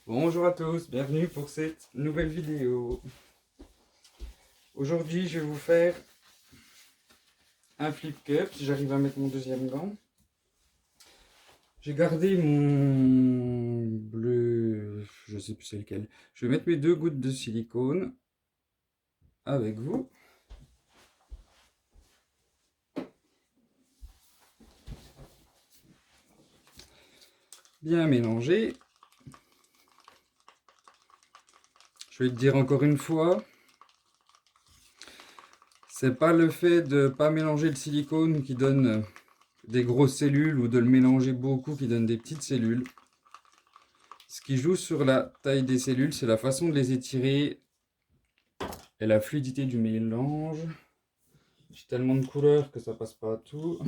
Bonjour à tous, bienvenue pour cette nouvelle vidéo. Aujourd'hui je vais vous faire un flip cup, si j'arrive à mettre mon deuxième gant. J'ai gardé mon bleu, je sais plus c'est lequel. Je vais mettre mes 2 gouttes de silicone avec vous. Bien mélanger. Je vais te dire encore une fois, c'est pas le fait de pas mélanger le silicone qui donne des grosses cellules ou de le mélanger beaucoup qui donne des petites cellules. Ce qui joue sur la taille des cellules, c'est la façon de les étirer et la fluidité du mélange. J'ai tellement de couleurs que ça passe pas à tout.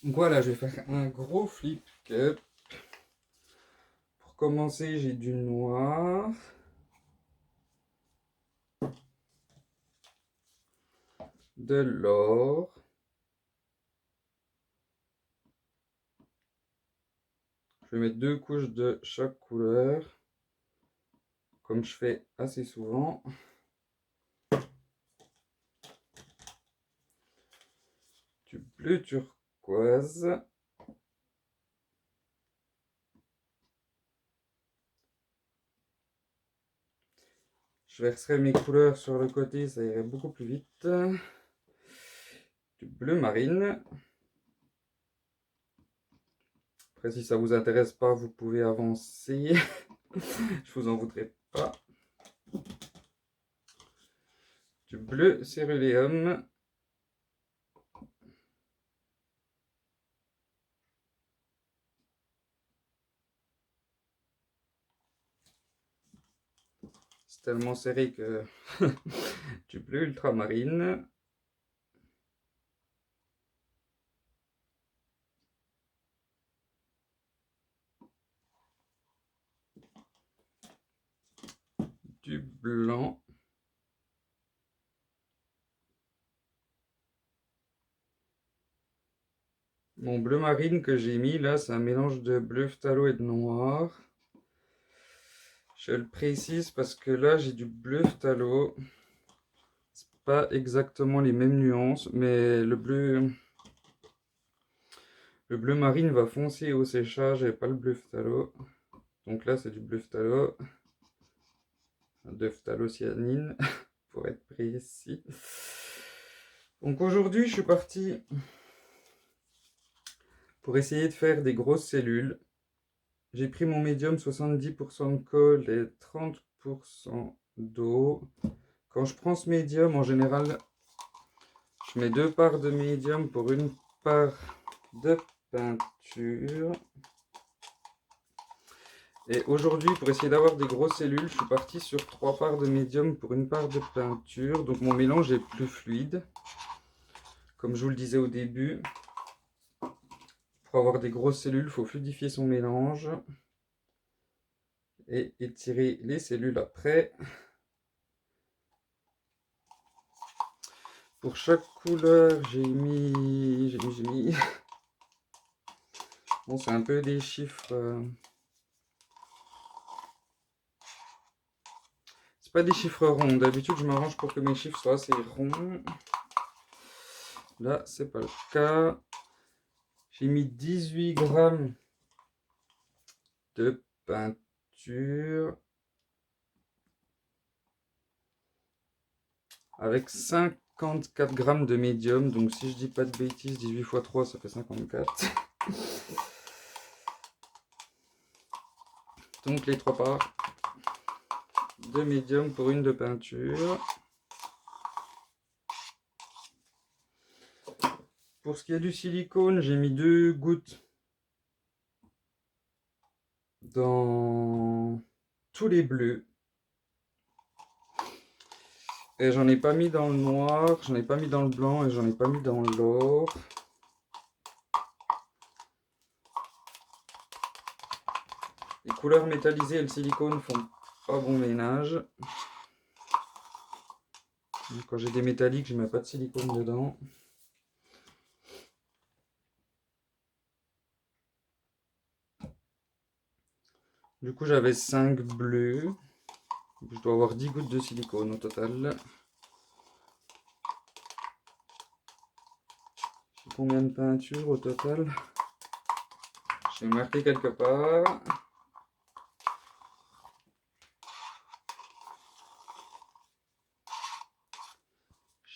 Donc voilà, je vais faire un gros flip cup. Pour commencer, j'ai du noir. De l'or. Je vais mettre 2 couches de chaque couleur, comme je fais assez souvent. Du bleu turquoise. Je verserai mes couleurs sur le côté, ça irait beaucoup plus vite. Du bleu marine. Après, si ça vous intéresse pas, vous pouvez avancer. Je vous en voudrais pas. Du bleu céruléum. C'est tellement serré que du bleu ultramarine. Du blanc. Mon bleu marine que j'ai mis là, c'est un mélange de bleu phthalo et de noir. Je le précise parce que là, j'ai du bleu phthalo. C'est pas exactement les mêmes nuances, mais le bleu marine va foncer au séchage et pas le bleu phthalo. Donc là, c'est du bleu phthalo. De phthalocyanine, pour être précis. Donc aujourd'hui, je suis parti pour essayer de faire des grosses cellules. J'ai pris mon médium 70% de colle et 30% d'eau. Quand je prends ce médium, en général, je mets 2 parts de médium pour 1 part de peinture. Et aujourd'hui, pour essayer d'avoir des grosses cellules, je suis parti sur 3 parts de médium pour 1 part de peinture. Donc mon mélange est plus fluide. Comme je vous le disais au début, pour avoir des grosses cellules, il faut fluidifier son mélange et étirer les cellules après. Pour chaque couleur, j'ai mis... Bon, c'est un peu des chiffres... C'est pas des chiffres ronds. D'habitude, je m'arrange pour que mes chiffres soient assez ronds. Là, c'est pas le cas. J'ai mis 18 grammes de peinture avec 54 grammes de médium. Donc si je dis pas de bêtises, 18 x 3 ça fait 54. Donc les 3 parts de médium pour 1 de peinture. Pour ce qui est du silicone, j'ai mis 2 gouttes dans tous les bleus. Et j'en ai pas mis dans le noir, j'en ai pas mis dans le blanc et j'en ai pas mis dans l'or. Les couleurs métallisées et le silicone font pas bon ménage. Quand j'ai des métalliques, je mets pas de silicone dedans. Du coup, j'avais 5 bleus. Je dois avoir 10 gouttes de silicone au total. J'ai combien de peinture au total? J'ai marqué quelque part.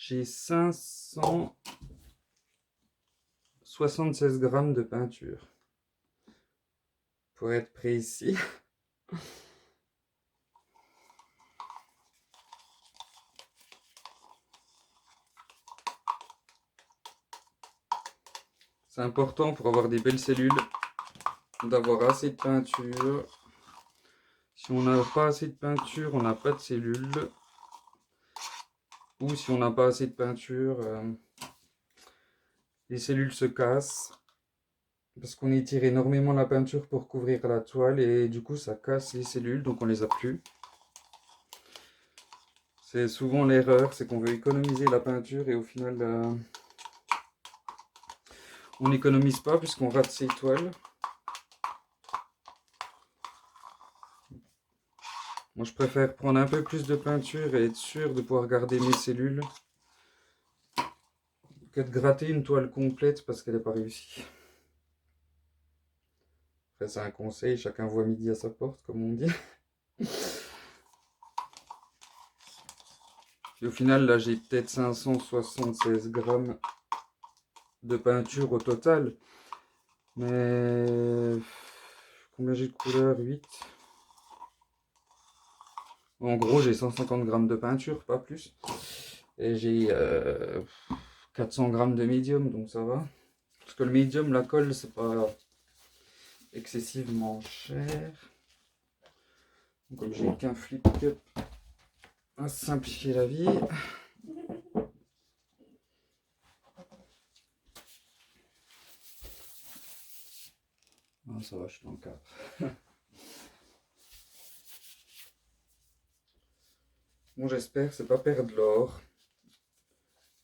J'ai 576 grammes de peinture. Pour être précis. C'est important pour avoir des belles cellules d'avoir assez de peinture. Si on n'a pas assez de peinture, on n'a pas de cellules. Ou si on n'a pas assez de peinture, les cellules se cassent. Parce qu'on étire énormément la peinture pour couvrir la toile et du coup ça casse les cellules, donc on les a plus. C'est souvent l'erreur, c'est qu'on veut économiser la peinture et au final on n'économise pas puisqu'on rate ses toiles. Moi je préfère prendre un peu plus de peinture et être sûr de pouvoir garder mes cellules que de gratter une toile complète parce qu'elle n'est pas réussie. Après c'est un conseil, chacun voit midi à sa porte comme on dit. Et au final là j'ai peut-être 576 grammes de peinture au total. Mais combien j'ai de couleurs? 8. En gros, j'ai 150 grammes de peinture, pas plus. Et j'ai 400 grammes de médium, donc ça va. Parce que le médium, la colle, c'est pas excessivement cher. Donc, comme j'ai qu'un flip cup à simplifier la vie. Ah, ça va, je suis dans le cadre. Bon, j'espère que c'est pas perdre l'or.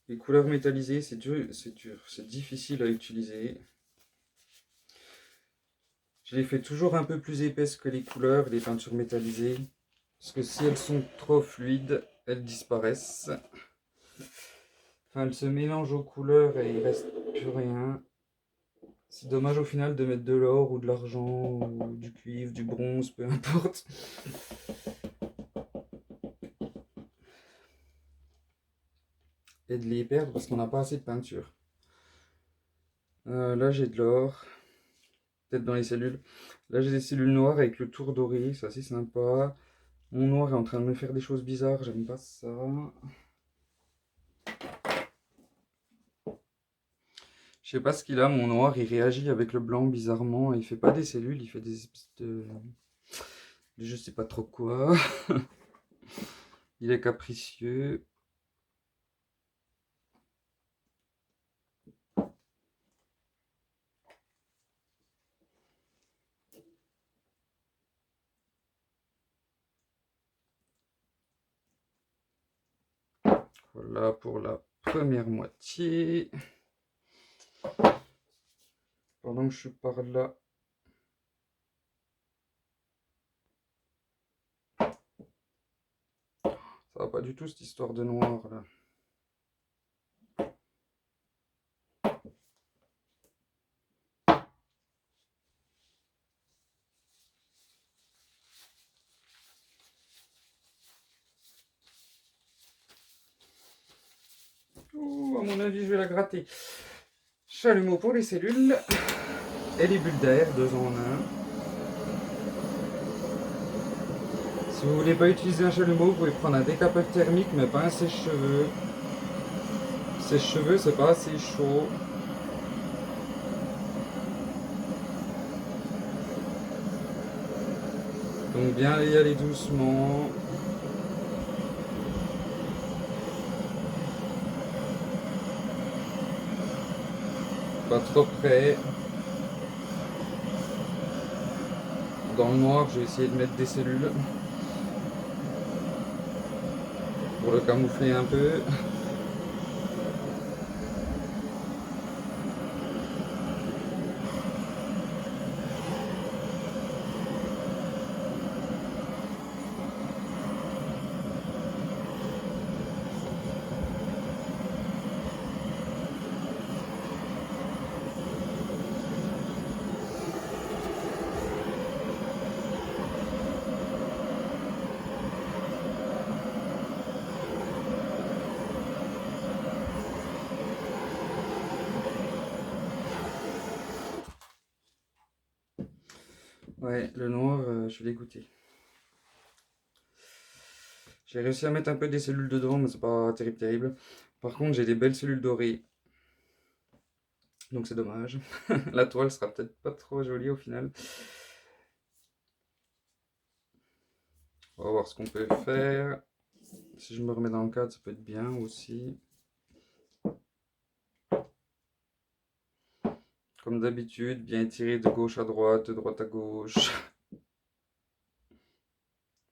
Les couleurs métallisées, c'est dur, c'est difficile à utiliser. Je les fais toujours un peu plus épaisses que les couleurs, les peintures métallisées. Parce que si elles sont trop fluides, elles disparaissent. Enfin, elles se mélangent aux couleurs et il reste plus rien. C'est dommage au final de mettre de l'or ou de l'argent ou du cuivre, du bronze, peu importe. Et de les perdre parce qu'on n'a pas assez de peinture. Là j'ai de l'or. Peut-être dans les cellules. Là j'ai des cellules noires avec le tour doré, ça c'est sympa. Mon noir est en train de me faire des choses bizarres, j'aime pas ça. Je sais pas ce qu'il a, mon noir, il réagit avec le blanc bizarrement. Il fait pas des cellules, il fait des espèces de je sais pas trop quoi. Il est capricieux. Voilà pour la première moitié. Pendant que je suis par là, ça va pas du tout cette histoire de noir là. Oh, à mon avis, je vais la gratter. Chalumeau pour les cellules et les bulles d'air, 2 en 1. Si vous voulez pas utiliser un chalumeau, vous pouvez prendre un décapeur thermique, mais pas un sèche-cheveux. Sèche-cheveux, c'est pas assez chaud. Donc bien y aller doucement. Pas trop près. Dans le noir, je vais essayer de mettre des cellules. pour le camoufler un peu. Ouais, le noir, je suis dégoûté. J'ai réussi à mettre un peu des cellules dedans, mais c'est pas terrible. Par contre, j'ai des belles cellules dorées, donc c'est dommage. La toile sera peut-être pas trop jolie au final. On va voir ce qu'on peut faire. Si je me remets dans le cadre, ça peut être bien aussi. Comme d'habitude, bien étirer de gauche à droite, de droite à gauche.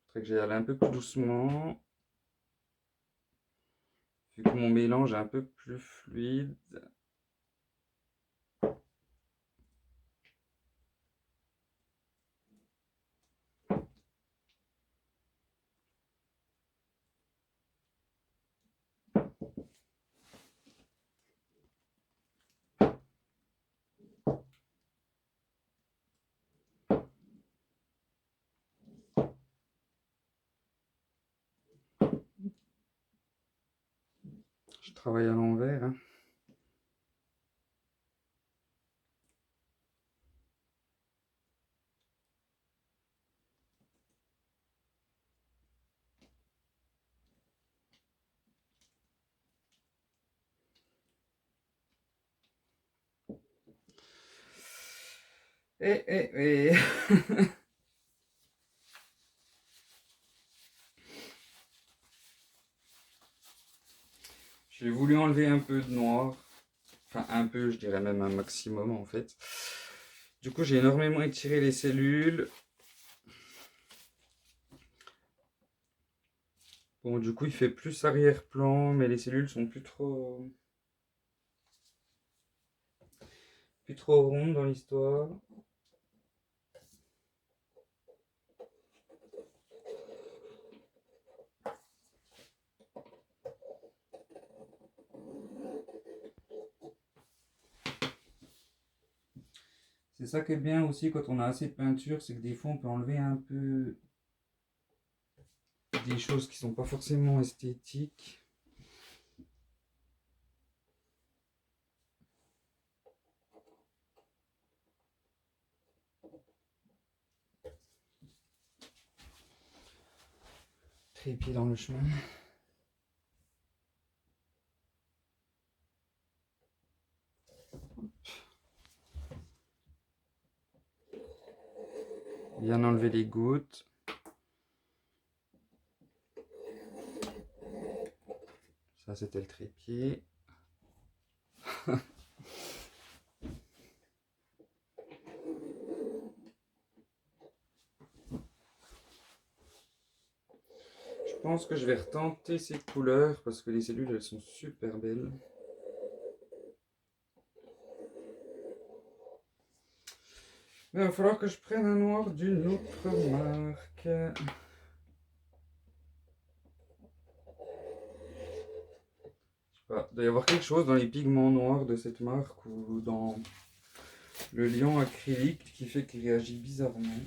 Faudrait que j'aille aller un peu plus doucement. Vu que mon mélange est un peu plus fluide. Je travaille à l'envers, hein. Eh. J'ai voulu enlever un peu de noir. Enfin, un peu, je dirais même un maximum en fait. Du coup, j'ai énormément étiré les cellules. Bon, du coup, il fait plus arrière-plan, mais les cellules sont plus trop rondes dans l'histoire. C'est ça qui est bien aussi quand on a assez de peinture, c'est que des fois on peut enlever un peu des choses qui sont pas forcément esthétiques. Trépied dans le chemin. Bien enlever les gouttes. Ça c'était le trépied. Je pense que je vais retenter ces couleurs parce que les cellules elles sont super belles. Mais il va falloir que je prenne un noir d'une autre marque. Il doit y avoir quelque chose dans les pigments noirs de cette marque ou dans le liant acrylique qui fait qu'il réagit bizarrement.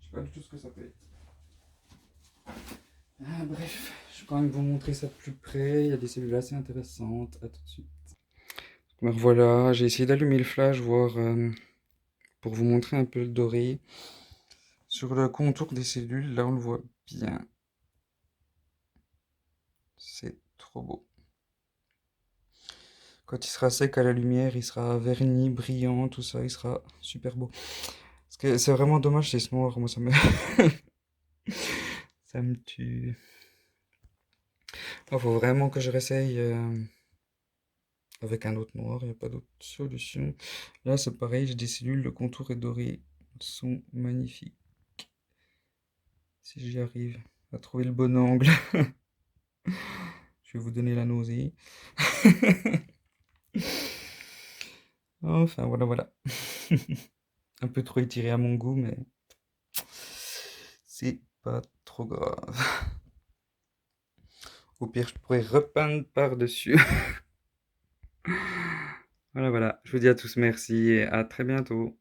Je sais pas du tout ce que ça peut être. Bref, je vais quand même vous montrer ça de plus près. Il y a des cellules assez intéressantes. À tout de suite. Me revoilà, j'ai essayé d'allumer le flash, voir pour vous montrer un peu le doré. Sur le contour des cellules, là on le voit bien. C'est trop beau. Quand il sera sec à la lumière, il sera verni, brillant, tout ça, il sera super beau. Parce que c'est vraiment dommage, c'est ce noir, moi ça me... ça me tue. Il faut vraiment que je réessaye avec un autre noir, il n'y a pas d'autre solution. Là c'est pareil, j'ai des cellules, le contour est doré, elles sont magnifiques. Si j'y arrive à trouver le bon angle. Je vais vous donner la nausée. Enfin, voilà, voilà. Un peu trop étiré à mon goût, mais c'est pas trop grave. Au pire, je pourrais repeindre par-dessus. Voilà, voilà. Je vous dis à tous merci et à très bientôt.